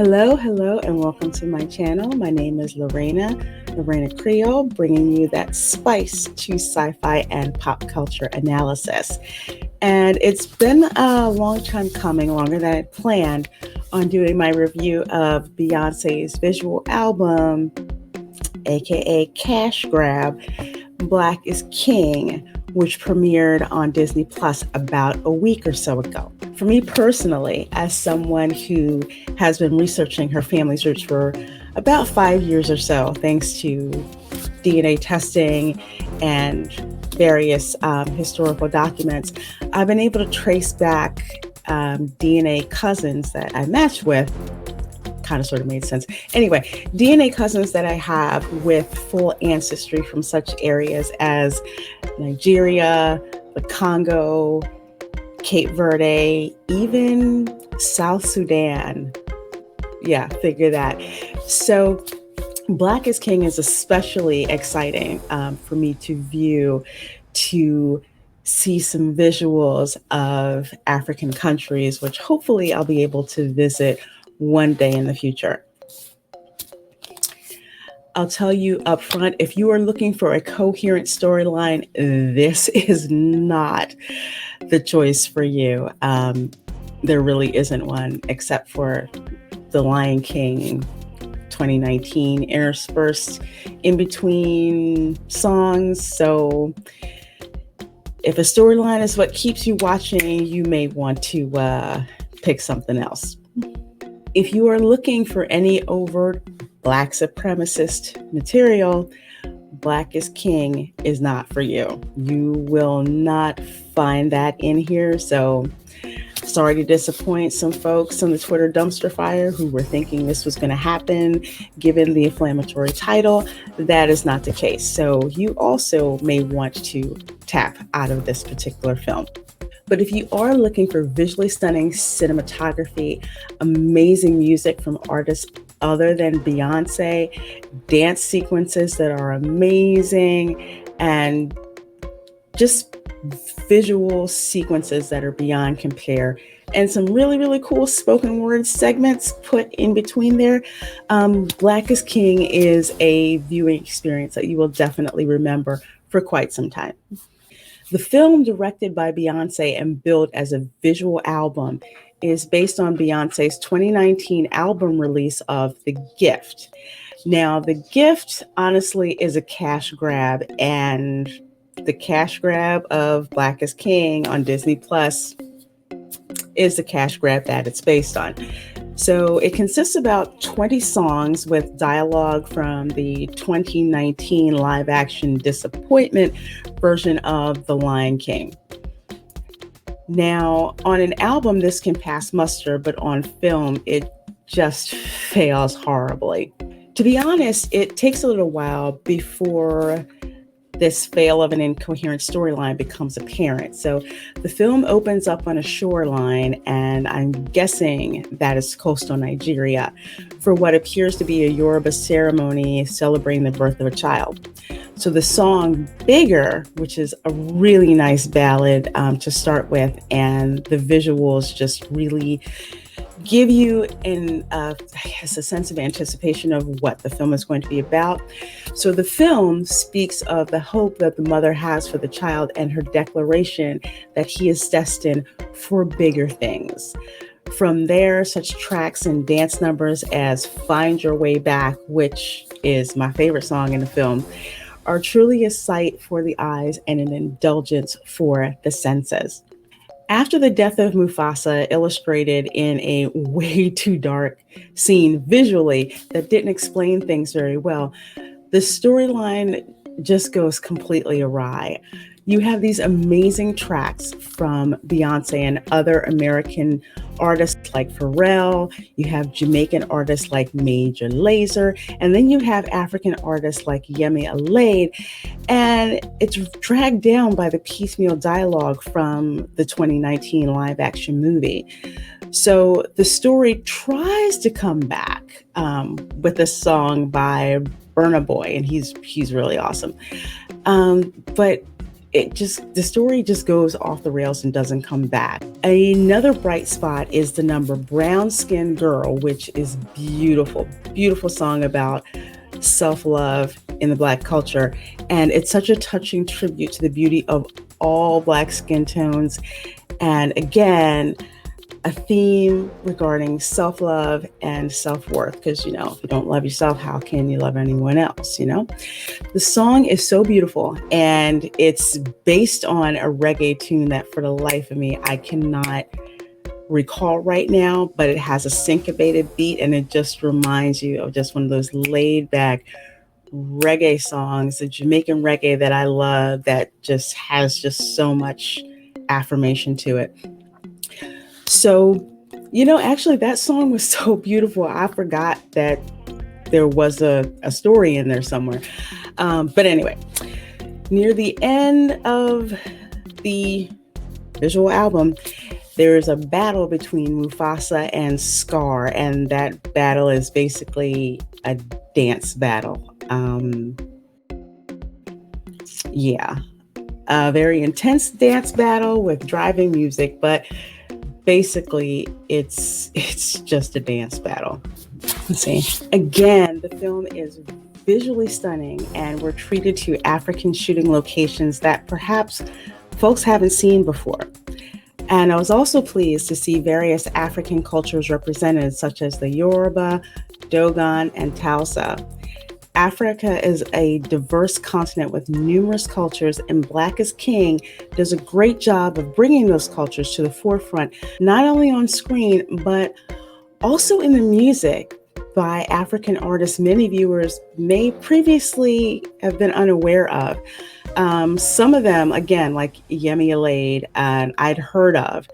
Hello, and welcome to my channel. My name is Reina Creole, bringing you that spice to sci-fi and pop culture analysis. And it's been a long time coming, longer than I planned, on doing my review of Beyonce's visual album, aka Cash Grab, Black is King, which premiered on Disney Plus about a week or so ago. For me personally, as someone who has been researching her family's roots for about 5 years or so, thanks to DNA testing and various historical documents, I've been able to trace back DNA cousins that I matched with. Kind of sort of made sense. Anyway, DNA cousins that I have with full ancestry from such areas as Nigeria, the Congo, Cape Verde, even South Sudan. Yeah, figure that. So Black is King is especially exciting for me to view, to see some visuals of African countries, which hopefully I'll be able to visit one day in the future. I'll tell you up front, if you are looking for a coherent storyline, this is not the choice for you. There really isn't one, except for The Lion King 2019 interspersed in between songs. So if a storyline is what keeps you watching, you may want to pick something else. If you are looking for any overt Black supremacist material, Black is King is not for you. You will not find that in here. So sorry to disappoint some folks on the Twitter dumpster fire who were thinking this was going to happen given the inflammatory title. That is not the case. So you also may want to tap out of this particular film. But if you are looking for visually stunning cinematography, amazing music from artists other than Beyonce, dance sequences that are amazing, and just visual sequences that are beyond compare, and some really, really cool spoken word segments put in between there, Black is King is a viewing experience that you will definitely remember for quite some time. The film, directed by Beyonce and billed as a visual album, is based on Beyonce's 2019 album release of The Gift. Now, The Gift, honestly, is a cash grab, and the cash grab of Black is King on Disney Plus is the cash grab that it's based on. So it consists of about 20 songs with dialogue from the 2019 live action disappointment version of The Lion King. Now, on an album, this can pass muster, but on film, it just fails horribly. To be honest, it takes a little while before this fail of an incoherent storyline becomes apparent. So the film opens up on a shoreline, and I'm guessing that is coastal Nigeria, for what appears to be a Yoruba ceremony celebrating the birth of a child. So the song Bigger, which is a really nice ballad to start with, and the visuals just really give you a sense of anticipation of what the film is going to be about. So the film speaks of the hope that the mother has for the child and her declaration that he is destined for bigger things. From there, such tracks and dance numbers as Find Your Way Back, which is my favorite song in the film, are truly a sight for the eyes and an indulgence for the senses. After the death of Mufasa, illustrated in a way too dark scene visually that didn't explain things very well, the storyline just goes completely awry. You have these amazing tracks from Beyonce and other American artists like Pharrell. You have Jamaican artists like Major Lazer, and then you have African artists like Yemi Alade, and it's dragged down by the piecemeal dialogue from the 2019 live action movie. So the story tries to come back with a song by Burna Boy, and he's really awesome. But the story just goes off the rails and doesn't come back. Another bright spot is the number Brown Skin Girl, which is beautiful, beautiful song about self-love in the Black culture. And it's such a touching tribute to the beauty of all Black skin tones. And again, a theme regarding self-love and self-worth, because if you don't love yourself, how can you love anyone else? The song is so beautiful, and it's based on a reggae tune that for the life of me I cannot recall right now, but it has a syncopated beat, and it just reminds you of just one of those laid back reggae songs, the Jamaican reggae that I love, that just has just so much affirmation to it. So, actually that song was so beautiful, I forgot that there was a story in there somewhere. But anyway, near the end of the visual album, there is a battle between Mufasa and Scar, and that battle is basically a dance battle. A very intense dance battle with driving music, but basically it's just a dance battle. Let's see. Again, the film is visually stunning, and we're treated to African shooting locations that perhaps folks haven't seen before. And I was also pleased to see various African cultures represented, such as the Yoruba, Dogon, and Hausa. Africa is a diverse continent with numerous cultures, and Black is King does a great job of bringing those cultures to the forefront, not only on screen, but also in the music by African artists many viewers may previously have been unaware of. Some of them, again, like Yemi Alade, and I'd heard of,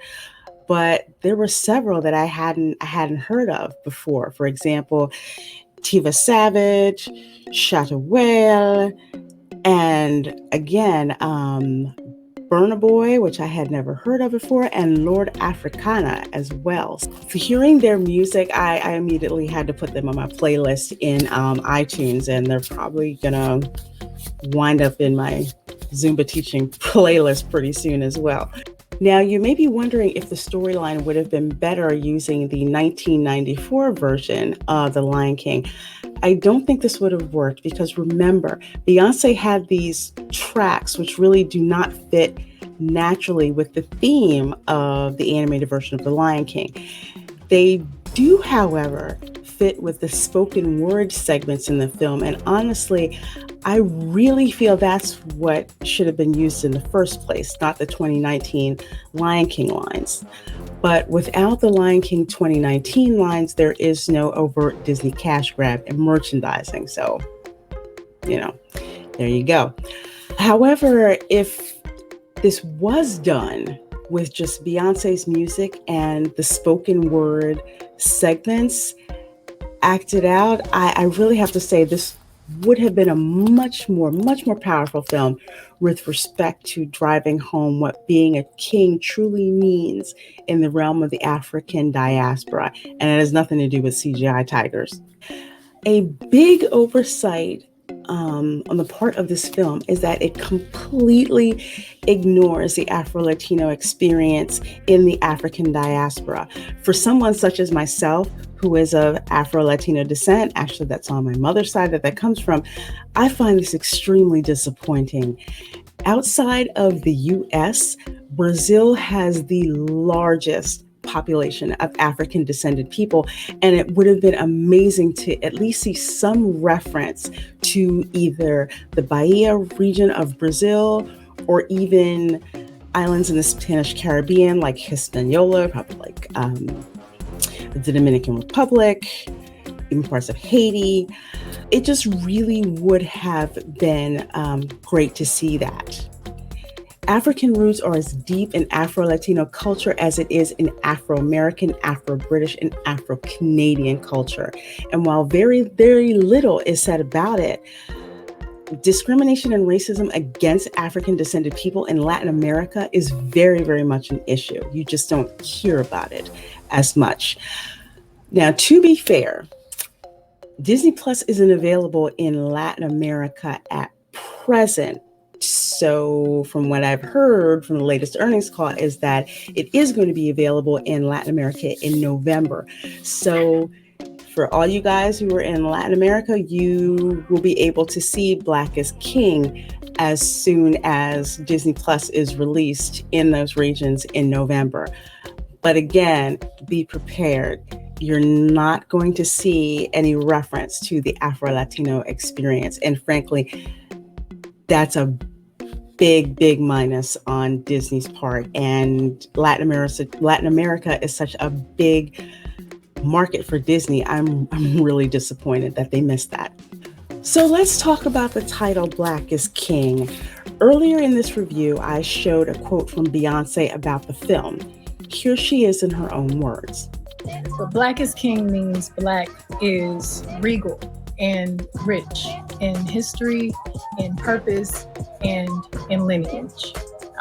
but there were several that I hadn't heard of before. For example, Tiva Savage, Shatta Whale, and again, Burna Boy, which I had never heard of before, and Lord Africana as well. For hearing their music, I immediately had to put them on my playlist in iTunes, and they're probably gonna wind up in my Zumba teaching playlist pretty soon as well. Now, you may be wondering if the storyline would have been better using the 1994 version of The Lion King. I don't think this would have worked because remember, Beyonce had these tracks which really do not fit naturally with the theme of the animated version of The Lion King. They do, however, fit with the spoken word segments in the film, and honestly, I really feel that's what should have been used in the first place, not the 2019 Lion King lines. But without the Lion King 2019 lines, there is no overt Disney cash grab and merchandising. So, there you go. However, if this was done with just Beyonce's music and the spoken word segments acted out, I really have to say this would have been a much more powerful film with respect to driving home what being a king truly means in the realm of the African diaspora. And it has nothing to do with CGI tigers. A big oversight on the part of this film is that it completely ignores the Afro-Latino experience in the African diaspora. For someone such as myself, who is of Afro-Latino descent, actually that's on my mother's side that comes from, I find this extremely disappointing. Outside of the US, Brazil has the largest population of African descended people, and it would have been amazing to at least see some reference to either the Bahia region of Brazil or even islands in the Spanish Caribbean like Hispaniola, probably like the Dominican Republic, even parts of Haiti. It just really would have been great to see that. African roots are as deep in Afro-Latino culture as it is in Afro-American, Afro-British, and Afro-Canadian culture. And while very, very little is said about it, discrimination and racism against African descended people in Latin America is very, very much an issue. You just don't hear about it as much. Now, to be fair, Disney Plus isn't available in Latin America at present, So from what I've heard from the latest earnings call is that it is going to be available in Latin America in November. So for all you guys who are in Latin America, you will be able to see Black is King as soon as Disney Plus is released in those regions in November. But again, be prepared. You're not going to see any reference to the Afro-Latino experience. And frankly, that's a big minus on Disney's part. And Latin America is such a big market for Disney. I'm really disappointed that they missed that. So let's talk about the title Black is King. Earlier in this review, I showed a quote from Beyonce about the film. Here she is in her own words. So Black is King means Black is regal and rich in history, in purpose, and in lineage.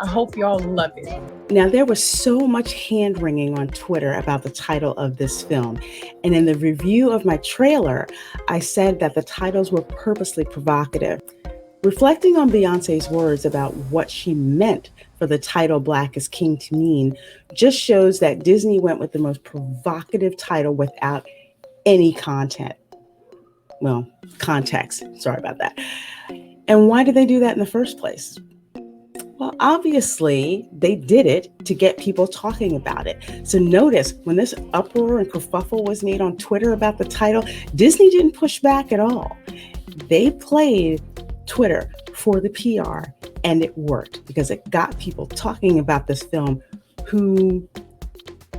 I hope y'all love it. Now, there was so much hand-wringing on Twitter about the title of this film. And in the review of my trailer, I said that the titles were purposely provocative. Reflecting on Beyonce's words about what she meant for the title Black is King to mean just shows that Disney went with the most provocative title without any content. Well, context. Sorry about that. And why did they do that in the first place? Well, obviously, they did it to get people talking about it. So notice, when this uproar and kerfuffle was made on Twitter about the title, Disney didn't push back at all. They played Twitter for the PR, and it worked because it got people talking about this film who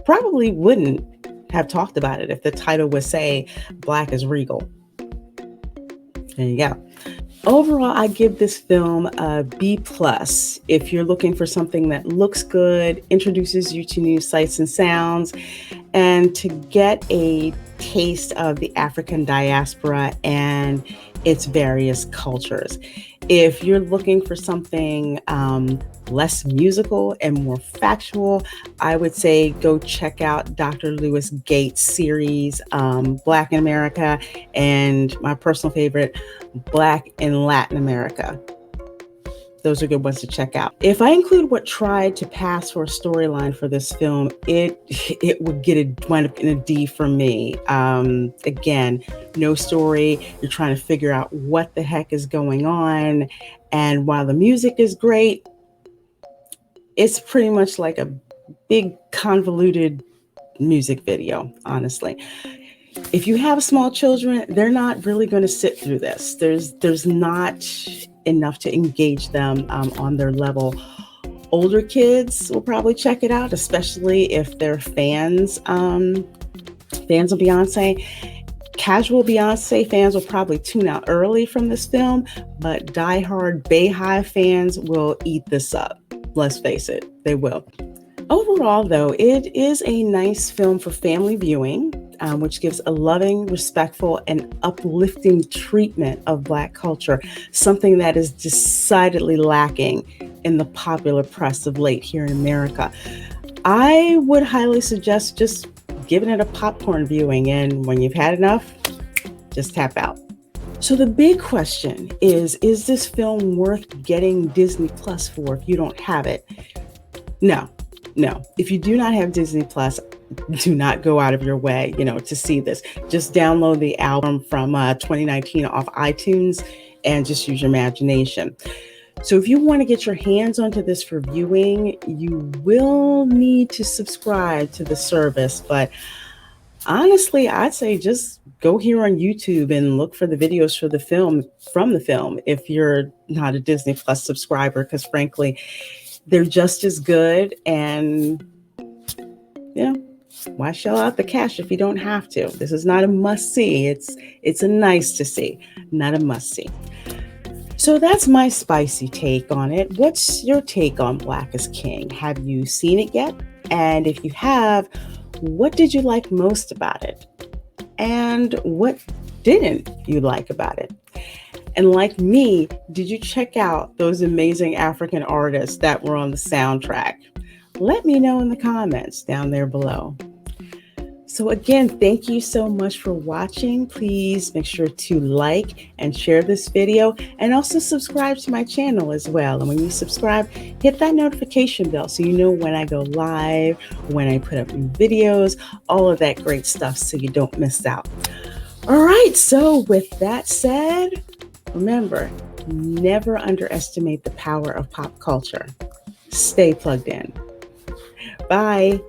probably wouldn't have talked about it if the title would say Black is Regal. There you go. Overall, I give this film a B+. If you're looking for something that looks good, introduces you to new sights and sounds, and to get a taste of the African diaspora and its various cultures. If you're looking for something less musical and more factual, I would say go check out Dr. Lewis Gates' series, Black in America, and my personal favorite, Black in Latin America. Those are good ones to check out. If I include what tried to pass for a storyline for this film, it would wind up in a D for me. Again, no story. You're trying to figure out what the heck is going on. And while the music is great, it's pretty much like a big convoluted music video, honestly. If you have small children, they're not really going to sit through this. There's not enough to engage them on their level. Older kids will probably check it out, especially if they're fans of Beyonce. Casual Beyonce fans will probably tune out early from this film, but diehard Bayhive fans will eat this up. Let's face it, they will. Overall, though, it is a nice film for family viewing, which gives a loving, respectful, and uplifting treatment of Black culture, something that is decidedly lacking in the popular press of late here in America. I would highly suggest just giving it a popcorn viewing, and when you've had enough, just tap out. So the big question is this film worth getting Disney Plus for if you don't have it? No. If you do not have Disney Plus, do not go out of your way, to see this. Just download the album from 2019 off iTunes and just use your imagination. So if you want to get your hands onto this for viewing, you will need to subscribe to the service. But honestly, I'd say just go here on YouTube and look for the videos for the film, if you're not a Disney Plus subscriber, because frankly, they're just as good. And why shell out the cash if you don't have to? This is not a must-see. It's a nice to see, not a must-see. So that's my spicy take on it. What's your take on Black is King? Have you seen it yet? And if you have, what did you like most about it? And what didn't you like about it? And like me, did you check out those amazing African artists that were on the soundtrack? Let me know in the comments down there below. So again, thank you so much for watching. Please make sure to like and share this video, and also subscribe to my channel as well. And when you subscribe, hit that notification bell so you know when I go live, when I put up new videos, all of that great stuff so you don't miss out. All right, so with that said, remember, never underestimate the power of pop culture. Stay plugged in. Bye.